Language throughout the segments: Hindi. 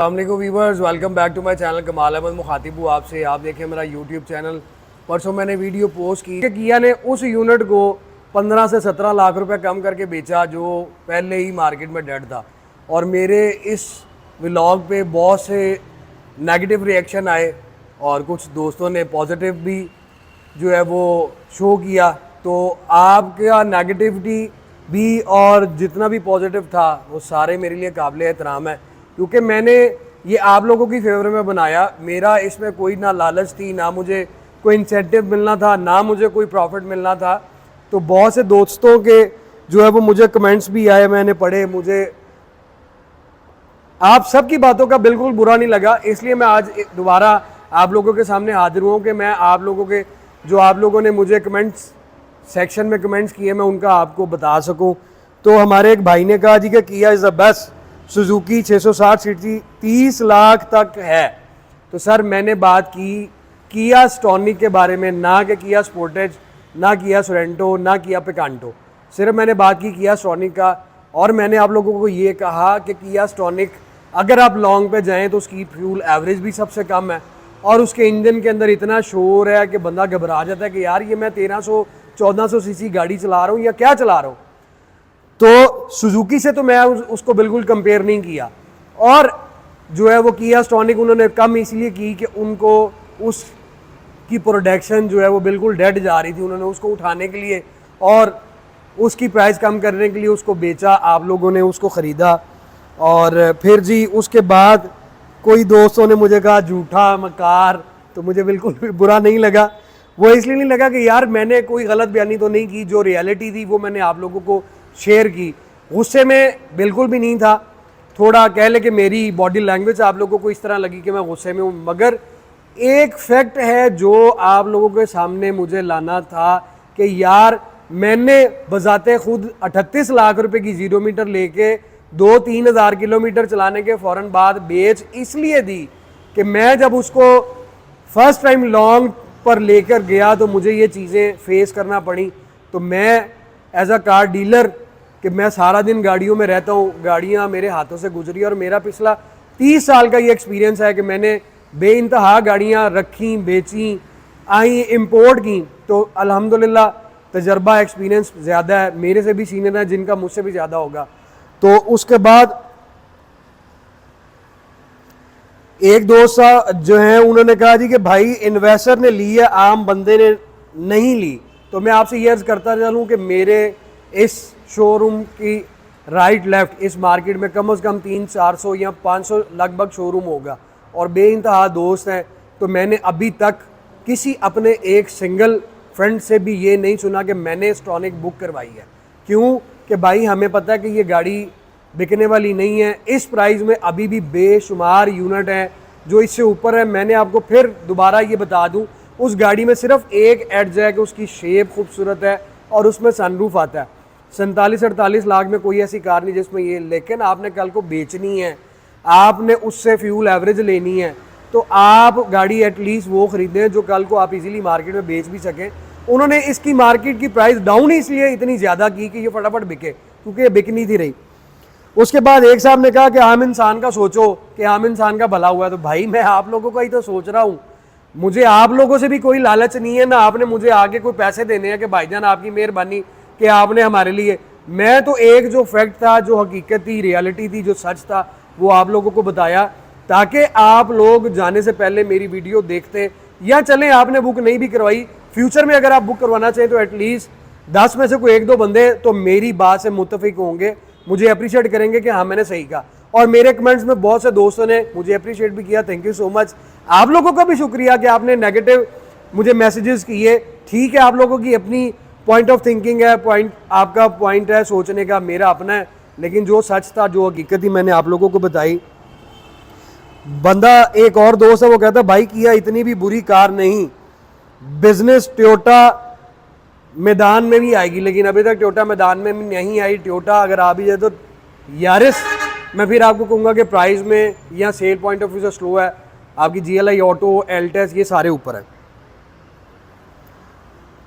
अस्सलामुअलैकुम viewers, welcome back to my channel. Kamal Ahmad मुखातिब हूँ आपसे। आप देखें मेरा यूट्यूब चैनल। परसों मैंने वीडियो पोस्ट की कि किया ने उस यूनिट को 15 से 17 लाख रुपए कम करके बेचा जो पहले ही मार्केट में डेड था। और मेरे इस व्लॉग पे बहुत से नेगेटिव रिएक्शन आए और कुछ दोस्तों ने पॉजिटिव भी जो है वो शो किया। तो आपका नेगेटिविटी भी और जितना भी पॉजिटिव था वो सारे मेरे लिए काबिल एहतराम है, क्योंकि मैंने ये आप लोगों की फेवर में बनाया। मेरा इसमें कोई ना लालच थी, ना मुझे कोई इंसेंटिव मिलना था, ना मुझे कोई प्रॉफिट मिलना था। तो बहुत से दोस्तों के जो है वो मुझे कमेंट्स भी आए, मैंने पढ़े। मुझे आप सबकी बातों का बिल्कुल बुरा नहीं लगा, इसलिए मैं आज दोबारा आप लोगों के सामने हाजिर हुआ कि मैं आप लोगों के जो आप लोगों ने मुझे कमेंट्स सेक्शन में कमेंट्स किए मैं उनका आपको बता सकूं। तो हमारे एक भाई ने कहा जी कि किया is the best, Suzuki 660 CC 30 lakh तक है। तो सर मैंने बात की किया स्टॉनिक के बारे में, ना कि किया स्पोर्टेज, ना किया सोरेंटो, ना किया पिकांटो। सिर्फ मैंने बात की किया स्टॉनिक का। और मैंने आप लोगों को ये कहा कि किया स्टॉनिक अगर आप लॉन्ग पे जाएं तो उसकी फ्यूल एवरेज भी सबसे कम है और उसके इंजन के अंदर इतना शोर है कि बंदा घबरा जाता है कि यार ये मैं 1300-1400 सीसी गाड़ी चला रहा हूँ या क्या चला रहा हूँ। तो सुजुकी से तो मैं उसको बिल्कुल कंपेयर नहीं किया। और जो है वो किया स्टॉनिक उन्होंने कम इसलिए की कि उनको उसकी प्रोडक्शन जो है वो बिल्कुल डेड जा रही थी। उन्होंने उसको उठाने के लिए और उसकी प्राइस कम करने के लिए उसको बेचा, आप लोगों ने उसको ख़रीदा। और फिर जी उसके बाद कोई दोस्तों ने मुझे कहा झूठा मकार, तो मुझे बिल्कुल भी बुरा नहीं लगा। वो इसलिए नहीं लगा कि यार मैंने कोई गलत बयानी तो नहीं की, जो रियलिटी थी वो मैंने आप लोगों को शेयर की। गुस्से में बिल्कुल भी नहीं था, थोड़ा कह ले कि मेरी बॉडी लैंग्वेज आप लोगों को इस तरह लगी कि मैं गुस्से में हूँ। मगर एक फैक्ट है जो आप लोगों के सामने मुझे लाना था कि यार मैंने बजाते खुद 38 लाख रुपए की 0 मीटर लेके 2-3 हज़ार किलोमीटर चलाने के फ़ौरन बाद बेच इसलिए दी कि मैं जब उसको फर्स्ट टाइम लॉन्ग पर लेकर गया तो मुझे ये चीज़ें फेस करना पड़ी। तो मैं एज अ कार डीलर कि मैं सारा दिन गाड़ियों में रहता हूँ, गाड़ियाँ मेरे हाथों से गुजरी और मेरा पिछला 30 साल का ये एक्सपीरियंस है कि मैंने बेइंतहा गाड़ियाँ रखी, बेची, आई, इंपोर्ट की। तो अल्हम्दुलिल्लाह तजर्बा एक्सपीरियंस ज़्यादा है, मेरे से भी सीनियर है जिनका मुझसे भी ज़्यादा होगा। तो उसके बाद एक दोस्त जो है उन्होंने कहा जी कि भाई इन्वेस्टर ने ली है, आम बंदे ने नहीं ली। तो मैं आपसे ये अर्ज़ करता चलूँ कि मेरे इस शोरूम की राइट लेफ़्ट इस मार्केट में कम से कम 300-400 या 500 लगभग शोरूम होगा और बेइंतहा दोस्त हैं। तो मैंने अभी तक किसी अपने एक सिंगल फ्रेंड से भी ये नहीं सुना कि मैंने स्टॉनिक बुक करवाई है। क्यों कि भाई हमें पता है कि ये गाड़ी बिकने वाली नहीं है। इस प्राइस में अभी भी बेशुमार यूनिट हैं जो इससे ऊपर है। मैंने आपको फिर दोबारा ये बता दूं, उस गाड़ी में सिर्फ एक एड्ज है कि उसकी शेप खूबसूरत है और उसमें सनरूफ आता है। 47-48 लाख में कोई ऐसी कार नहीं जिसमें ये, लेकिन आपने कल को बेचनी है, आपने उससे फ्यूल एवरेज लेनी है, तो आप गाड़ी एटलीस्ट वो ख़रीदें जो कल को आप इजीली मार्केट में बेच भी सकें। उन्होंने इसकी मार्केट की प्राइस डाउन इसलिए इतनी ज़्यादा की कि ये फटाफट बिके, क्योंकि ये बिक नहीं थी रही। उसके बाद एक साहब ने कहा कि आम इंसान का सोचो कि आम इंसान का भला हुआ है। तो भाई मैं आप लोगों का ही तो सोच रहा हूँ, मुझे आप लोगों से भी कोई लालच नहीं है, ना आपने मुझे आगे कोई पैसे देने हैं कि भाईजान आपकी मेहरबानी कि आपने हमारे लिए। मैं तो एक जो फैक्ट था, जो हकीकत थी, रियलिटी थी, जो सच था, वो आप लोगों को बताया ताकि आप लोग जाने से पहले मेरी वीडियो देखते। या चलें आपने बुक नहीं भी करवाई, फ्यूचर में अगर आप बुक करवाना चाहें तो एटलीस्ट 10 में से कोई 1-2 बंदे तो मेरी बात से मुत्तफिक होंगे, मुझे अप्रिशिएट करेंगे कि हाँ मैंने सही कहा। और मेरे कमेंट्स में बहुत से दोस्तों ने मुझे अप्रिशिएट भी किया, थैंक यू सो मच। आप लोगों का भी शुक्रिया कि आपने नेगेटिव मुझे मैसेजेस किए। ठीक है, आप लोगों की अपनी पॉइंट ऑफ थिंकिंग है, पॉइंट आपका पॉइंट है सोचने का, मेरा अपना है, लेकिन जो सच था, जो हकीकत थी, मैंने आप लोगों को बताई। बंदा एक और दोस्त है वो कहता भाई किया इतनी भी बुरी कार नहीं, बिजनेस टोयोटा मैदान में भी आएगी, लेकिन अभी तक टोयोटा मैदान में नहीं आई। टोयोटा अगर आ भी जाए तो यारिस मैं फिर आपको कहूँगा कि प्राइस में या सेल पॉइंट ऑफ व्यू से स्लो है। आपकी GLI ऑटो, एल्टेस, ये सारे ऊपर है।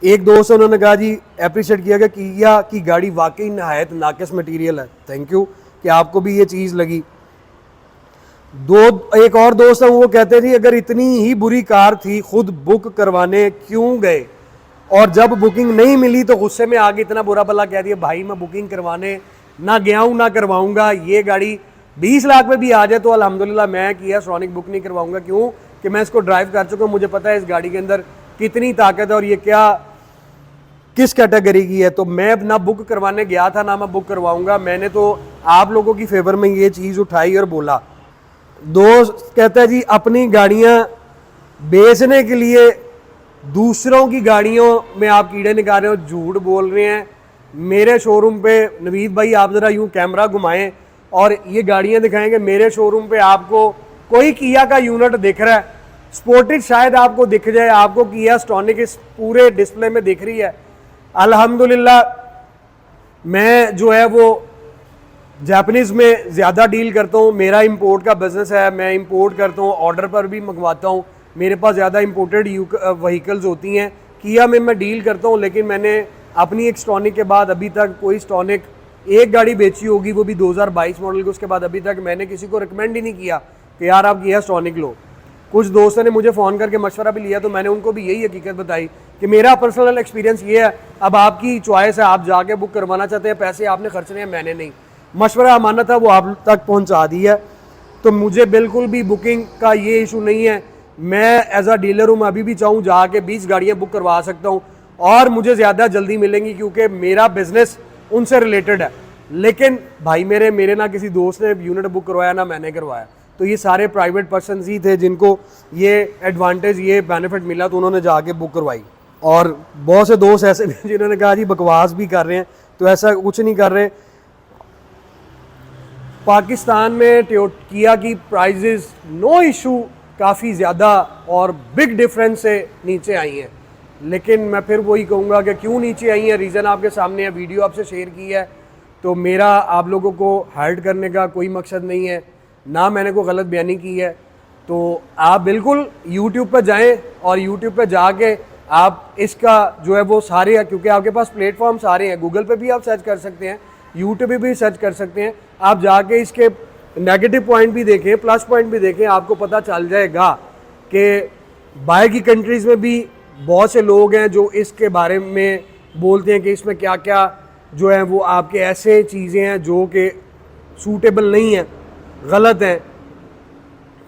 एक दोस्त उन्होंने कहा जी अप्रिशिएट किया कि किया की गाड़ी वाकई नहायत नाकिस मटीरियल है। थैंक यू कि आपको भी ये चीज़ लगी। एक और दोस्त है, वो कहते थे अगर इतनी ही बुरी कार थी खुद बुक करवाने क्यों गए, और जब बुकिंग नहीं मिली तो गुस्से में आगे इतना बुरा भला कह दिया भाई मैं बुकिंग करवाने ना गया हूँ ना करवाऊंगा, ये गाड़ी 20 लाख में भी आ जाए तो अल्हम्दुलिल्लाह मैं किया स्ट्रॉनिक बुक नहीं करवाऊंगा। क्यों कि मैं इसको ड्राइव कर चुका हूँ, मुझे पता है इस गाड़ी के अंदर कितनी ताकत है और ये क्या किस कैटेगरी की है। तो मैं ना बुक करवाने गया था ना मैं बुक करवाऊंगा। मैंने तो आप लोगों की फेवर में ये चीज़ उठाई और बोला। दोस्त कहता है जी अपनी गाड़ियाँ बेचने के लिए दूसरों की गाड़ियों में आप कीड़े निकाल रहे हो, झूठ बोल रहे हैं। मेरे शोरूम पे नवीद भाई आप ज़रा यूँ कैमरा घुमाएं और ये गाड़ियाँ दिखाएंगे। मेरे शोरूम पे आपको कोई किया का यूनिट दिख रहा है, स्पोर्टेज शायद आपको दिख जाए, आपको किया स्टॉनिक इस पूरे डिस्प्ले में दिख रही है। अल्हम्दुलिल्लाह मैं जो है वो जापानीज़ में ज़्यादा डील करता हूँ, मेरा इंपोर्ट का बिज़नेस है, मैं इंपोर्ट करता हूँ, ऑर्डर पर भी मंगवाता हूँ, मेरे पास ज़्यादा इंपोर्टेड व्हीकल्स होती हैं। किया में मैं डील करता हूँ, लेकिन मैंने अपनी एक स्टॉनिक के बाद अभी तक कोई स्टॉनिक एक गाड़ी बेची होगी, वो भी 2022 मॉडल की। उसके बाद अभी तक मैंने किसी को रिकमेंड ही नहीं किया कि यार आप किया स्टॉनिक लो। कुछ दोस्तों ने मुझे फ़ोन करके मशवरा भी लिया तो मैंने उनको भी यही हकीकत बताई कि मेरा पर्सनल एक्सपीरियंस ये है, अब आपकी चॉइस है, आप जाके बुक करवाना चाहते हैं, पैसे आपने खर्चने हैं, मैंने नहीं। मशवरा अमानत है, वो आप तक पहुंचा दी है। तो मुझे बिल्कुल भी बुकिंग का ये इशू नहीं है। मैं एज अ डीलर हूँ, मैं अभी भी चाहूँ जाके 20 गाड़ियाँ बुक करवा सकता हूँ और मुझे ज़्यादा जल्दी मिलेंगी क्योंकि मेरा बिजनेस उनसे रिलेटेड है। लेकिन भाई मेरे ना किसी दोस्त ने यूनिट बुक करवाया ना मैंने करवाया, तो ये सारे प्राइवेट पर्सन ही थे जिनको ये एडवांटेज ये बेनिफिट मिला, तो उन्होंने जाके बुक करवाई। और बहुत से दोस्त ऐसे भी जिन्होंने कहा जी बकवास भी कर रहे हैं, तो ऐसा कुछ नहीं कर रहे। पाकिस्तान में किया की प्राइजेस नो इशू काफ़ी ज़्यादा और बिग डिफरेंस से नीचे आई हैं, लेकिन मैं फिर वही कहूँगा कि क्यों नीचे आई हैं, रीज़न आपके सामने है, वीडियो आपसे शेयर की है। तो मेरा आप लोगों को हर्ट करने का कोई मकसद नहीं है, ना मैंने कोई गलत बयानी की है। तो आप बिल्कुल यूट्यूब पर जाएं और यूट्यूब पर जाके आप इसका जो है वो सारे, क्योंकि आपके पास प्लेटफॉर्म सारे हैं, गूगल पे भी आप सर्च कर सकते हैं, यूट्यूब पे भी सर्च कर सकते हैं। आप जाके इसके नेगेटिव पॉइंट भी देखें, प्लस पॉइंट भी देखें, आपको पता चल जाएगा कि बाहर की कंट्रीज़ में भी बहुत से लोग हैं जो इसके बारे में बोलते हैं कि इसमें क्या क्या जो है वो आपके ऐसे चीज़ें हैं जो कि सूटेबल नहीं हैं, गलत हैं,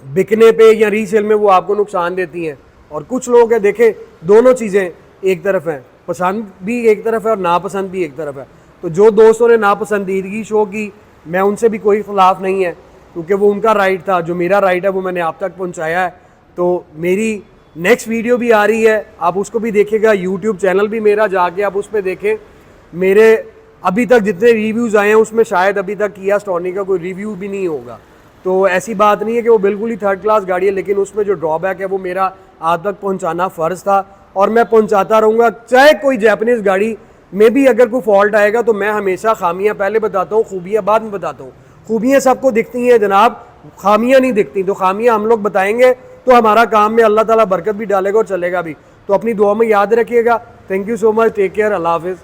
बिकने पे या रीसेल में वो आपको नुकसान देती हैं। और कुछ लोग हैं देखें दोनों चीज़ें एक तरफ हैं, पसंद भी एक तरफ है और नापसंद भी एक तरफ है। तो जो दोस्तों ने नापसंदीदगी शो की, मैं उनसे भी कोई ख़िलाफ़ नहीं है क्योंकि वो उनका राइट था, जो मेरा राइट है वो मैंने आप तक पहुंचाया है। तो मेरी नेक्स्ट वीडियो भी आ रही है, आप उसको भी देखिएगा, यूट्यूब चैनल भी मेरा जाके आप उस पर देखें। मेरे अभी तक जितने रिव्यूज़ आए हैं उसमें शायद अभी तक किया स्टॉनिक का कोई रिव्यू भी नहीं होगा। तो ऐसी बात नहीं है कि वो बिल्कुल ही थर्ड क्लास गाड़ी है, लेकिन उसमें जो ड्रॉबैक है वो मेरा आप तक पहुँचाना फ़र्ज़ था और मैं पहुँचाता रहूँगा। चाहे कोई जापानीज़ गाड़ी में भी अगर कोई फॉल्ट आएगा तो मैं हमेशा खामियां पहले बताता हूँ, खूबियाँ बाद में बताता हूँ। खूबियाँ सबको दिखती हैं जनाब, खामियां नहीं दिखती। तो खामियां हम लोग बताएंगे तो हमारा काम में अल्लाह ताला बरकत भी डालेगा और चलेगा भी। तो अपनी दुआ में याद रखिएगा। Thank you so much, take care, अल्लाह हाफिज़।